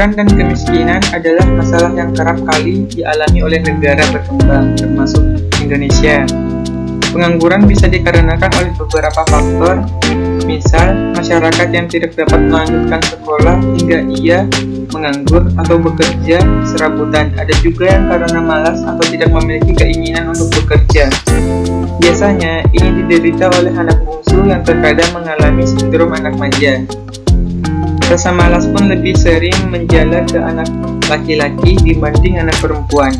Pengangguran dan kemiskinan adalah masalah yang kerap kali dialami oleh negara berkembang, termasuk Indonesia. Pengangguran bisa dikarenakan oleh beberapa faktor, misal masyarakat yang tidak dapat melanjutkan sekolah hingga ia menganggur atau bekerja serabutan. Ada juga yang karena malas atau tidak memiliki keinginan untuk bekerja. Biasanya ini diderita oleh anak bungsu yang terkadang mengalami sindrom anak manja. Rasa malas pun lebih sering menjalar ke anak laki-laki dibanding anak perempuan.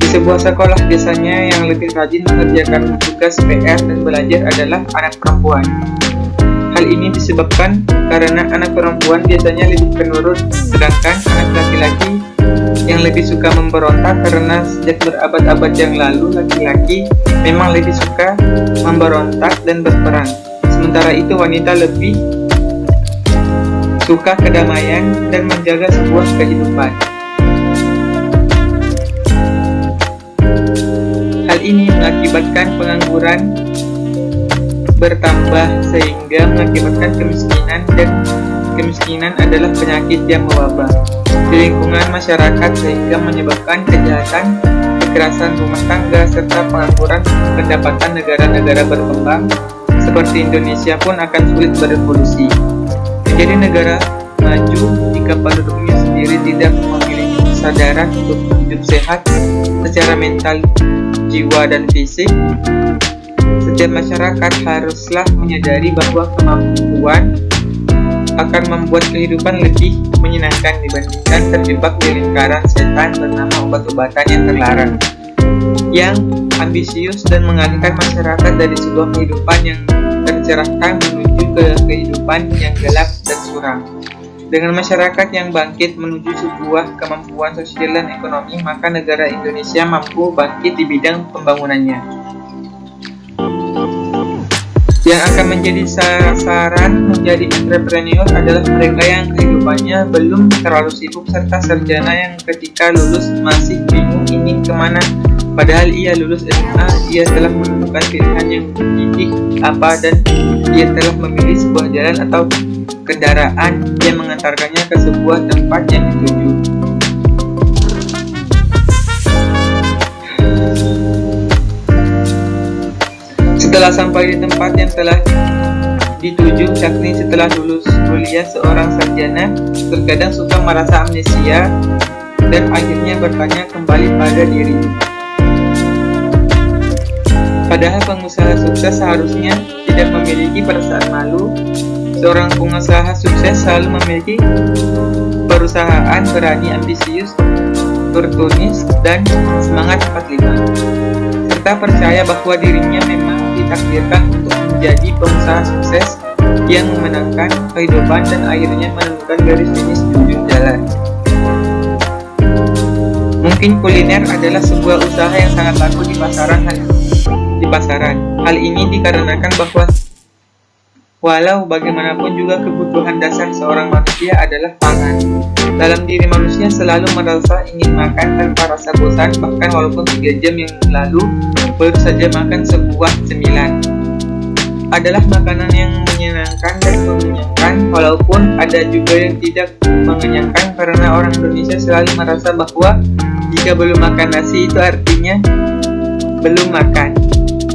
Di sebuah sekolah biasanya yang lebih rajin mengerjakan tugas PR dan belajar adalah anak perempuan. Hal ini disebabkan karena anak perempuan biasanya lebih penurut, sedangkan anak laki-laki yang lebih suka memberontak karena sejak berabad-abad yang lalu laki-laki memang lebih suka memberontak dan berperang. Sementara itu wanita lebih suka kedamaian dan menjaga sebuah kehidupan. Hal ini mengakibatkan pengangguran bertambah sehingga mengakibatkan kemiskinan, dan kemiskinan adalah penyakit yang mewabah di lingkungan masyarakat sehingga menyebabkan kejahatan, kekerasan rumah tangga, serta pengangguran. Pendapatan negara-negara berkembang seperti Indonesia pun akan sulit berevolusi menjadi negara maju jika penduduknya sendiri tidak memiliki kesadaran untuk hidup sehat secara mental, jiwa, dan fisik. Setiap masyarakat haruslah menyadari bahwa kemampuan akan membuat kehidupan lebih menyenangkan dibandingkan terjebak di lingkaran setan bernama obat-obatan yang terlarang, yang ambisius dan mengalihkan masyarakat dari sebuah kehidupan yang tercerahkan menuju ke kehidupan yang gelap dan suram. Dengan masyarakat yang bangkit menuju sebuah kemampuan sosial dan ekonomi, maka negara Indonesia mampu bangkit di bidang pembangunannya. Yang akan menjadi sasaran menjadi entrepreneur adalah mereka yang kehidupannya belum terlalu sibuk serta sarjana yang ketika lulus masih bingung ingin kemana. Padahal ia lulus SMA, ia telah menentukan pilihan yang dididik apa, dan ia telah memilih sebuah jalan atau kendaraan yang mengantarkannya ke sebuah tempat yang dituju. Setelah sampai di tempat yang telah dituju, yakni setelah lulus kuliah, seorang sarjana terkadang suka merasa amnesia dan akhirnya bertanya kembali pada dirinya. Padahal pengusaha sukses seharusnya tidak memiliki perasaan malu. Seorang pengusaha sukses selalu memiliki perusahaan, berani, ambisius, oportunis, dan semangat 45, serta percaya bahwa dirinya memang ditakdirkan untuk menjadi pengusaha sukses yang memenangkan kehidupan dan akhirnya menemukan garis finish di ujung jalan. Mungkin kuliner adalah sebuah usaha yang sangat laku di pasaran. Hal ini dikarenakan bahwa walau bagaimanapun juga kebutuhan dasar seorang manusia adalah pangan. Dalam diri manusia selalu merasa ingin makan tanpa rasa bosan, bahkan walaupun 3 jam yang lalu baru saja makan sebuah cemilan. Adalah makanan yang menyenangkan dan mengenyangkan, walaupun ada juga yang tidak mengenyangkan, karena orang Indonesia selalu merasa bahwa jika belum makan nasi itu artinya belum makan.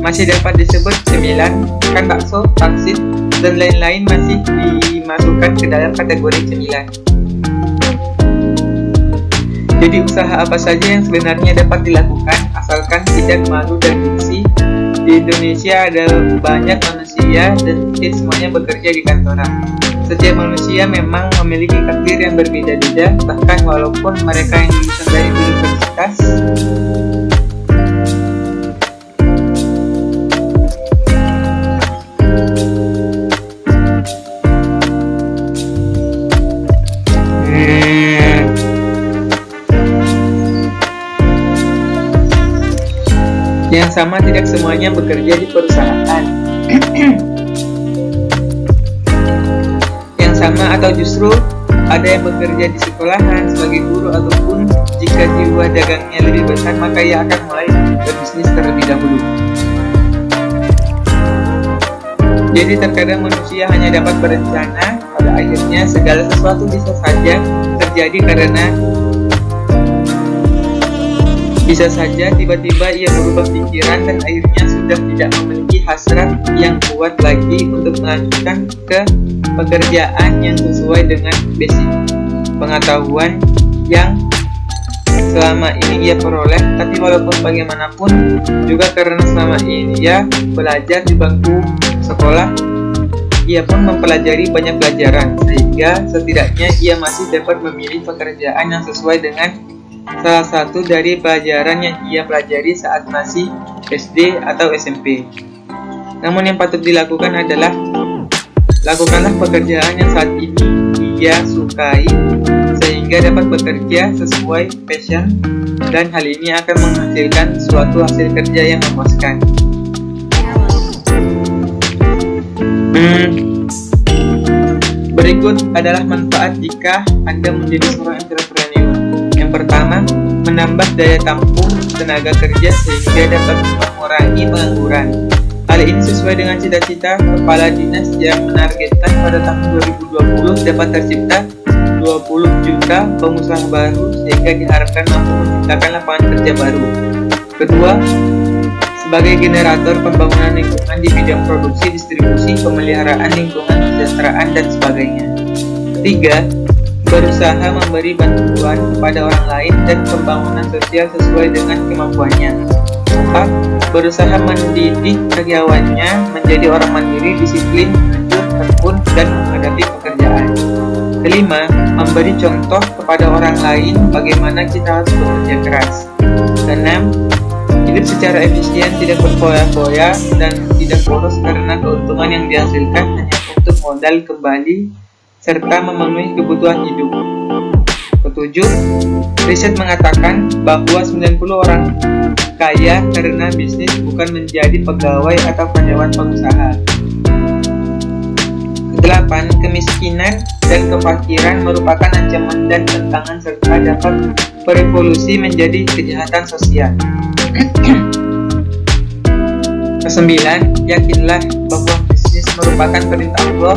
Masih dapat disebut cemilan, kan bakso, pangsit, dan lain-lain masih dimasukkan ke dalam kategori cemilan. Jadi usaha apa saja yang sebenarnya dapat dilakukan asalkan tidak malu dan gengsi. Di Indonesia ada banyak manusia dan tidak semuanya bekerja di kantoran. Setiap manusia memang memiliki takdir yang berbeda-beda, bahkan walaupun mereka yang lulusan dari universitas yang sama, tidak semuanya bekerja di perusahaan yang sama, atau justru ada yang bekerja di sekolahan sebagai guru, ataupun jika jiwa dagangnya lebih besar maka ia akan mulai berbisnis terlebih dahulu. Jadi terkadang manusia hanya dapat berencana, pada akhirnya segala sesuatu bisa saja terjadi terjadi karena bisa saja tiba-tiba ia berubah pikiran dan akhirnya sudah tidak memiliki hasrat yang kuat lagi untuk melanjutkan ke pekerjaan yang sesuai dengan basic pengetahuan yang selama ini ia peroleh. Tapi walaupun bagaimanapun juga karena selama ini ia belajar di bangku sekolah, ia pun mempelajari banyak pelajaran, sehingga setidaknya ia masih dapat memilih pekerjaan yang sesuai dengan salah satu dari pelajaran yang ia pelajari saat masih SD atau SMP. Namun yang patut dilakukan adalah lakukanlah pekerjaan yang saat ini ia sukai sehingga dapat bekerja sesuai passion, dan hal ini akan menghasilkan suatu hasil kerja yang memuaskan. Berikut adalah manfaat jika Anda menjadi seorang entrepreneur. Yang pertama, menambah daya tampung tenaga kerja sehingga dapat mengurangi pengangguran. Hal ini sesuai dengan cita-cita Kepala Dinas yang menargetkan pada tahun 2020 dapat tercipta 20 juta pengusaha baru, sehingga diharapkan mampu menciptakan lapangan kerja baru. Kedua, sebagai generator pembangunan lingkungan di bidang produksi, distribusi, pemeliharaan lingkungan, kesejahteraan, dan sebagainya. Ketiga, berusaha memberi bantuan kepada orang lain dan pembangunan sosial sesuai dengan kemampuannya. Empat, berusaha mendidik karyawannya menjadi orang mandiri, disiplin, jujur, tekun, dan menghadapi pekerjaan. Kelima, memberi contoh kepada orang lain bagaimana kita harus bekerja keras. Keenam, hidup secara efisien, tidak berfoya-foya, dan tidak boros karena keuntungan yang dihasilkan hanya untuk modal kembali serta memenuhi kebutuhan hidup. Ketujuh, riset mengatakan bahwa 90 orang kaya karena bisnis, bukan menjadi pegawai atau karyawan pengusaha. Kedelapan, kemiskinan dan kefakiran merupakan ancaman dan tantangan serta dapat berevolusi menjadi kejahatan sosial. Kesembilan, yakinlah bahwa bisnis merupakan perintah Allah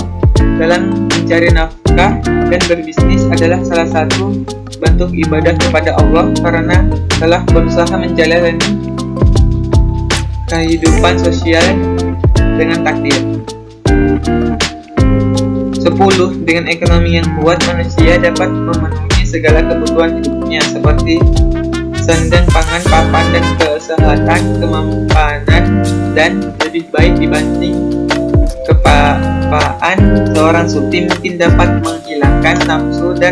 dalam mencari nafkah, dan berbisnis adalah salah satu bentuk ibadah kepada Allah karena telah berusaha menjalani kehidupan sosial dengan takdir. 10. Dengan ekonomi yang kuat, manusia dapat memenuhi segala kebutuhan hidupnya seperti sandang, pangan, papan, dan kesehatan, kemampanan, dan lebih baik dibanding kepapaan seorang sufi mungkin dapat menghilangkan nafsu dan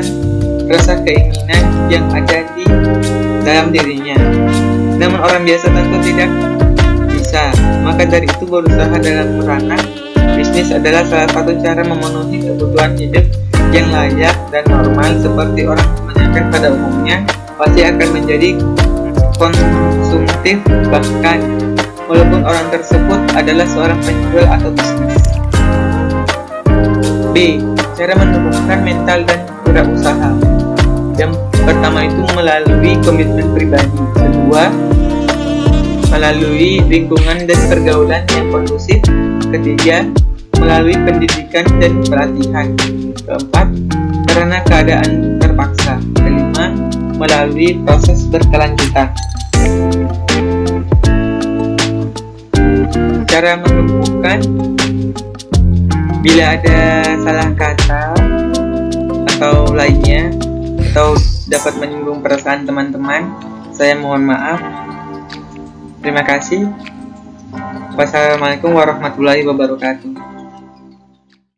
rasa keinginan yang ada di dalam dirinya. Namun orang biasa tentu tidak bisa. Maka dari itu berusaha dalam ranah bisnis adalah salah satu cara memenuhi kebutuhan hidup yang layak dan normal seperti orang kebanyakan pada umumnya pasti akan menjadi konsumtif, bahkan walaupun orang tersebut adalah seorang penjual atau bisnis. B. Cara menumbuhkan mental dan wirausaha. Yang pertama itu melalui komitmen pribadi. Kedua, melalui lingkungan dan pergaulan yang kondusif. Ketiga, melalui pendidikan dan pelatihan. Keempat, karena keadaan terpaksa. Kelima, melalui proses berkelanjutan. Cara menumbuhkan, bila ada salah kata atau lainnya atau dapat menyinggung perasaan teman-teman, saya mohon maaf. Terima kasih. Wassalamualaikum warahmatullahi wabarakatuh.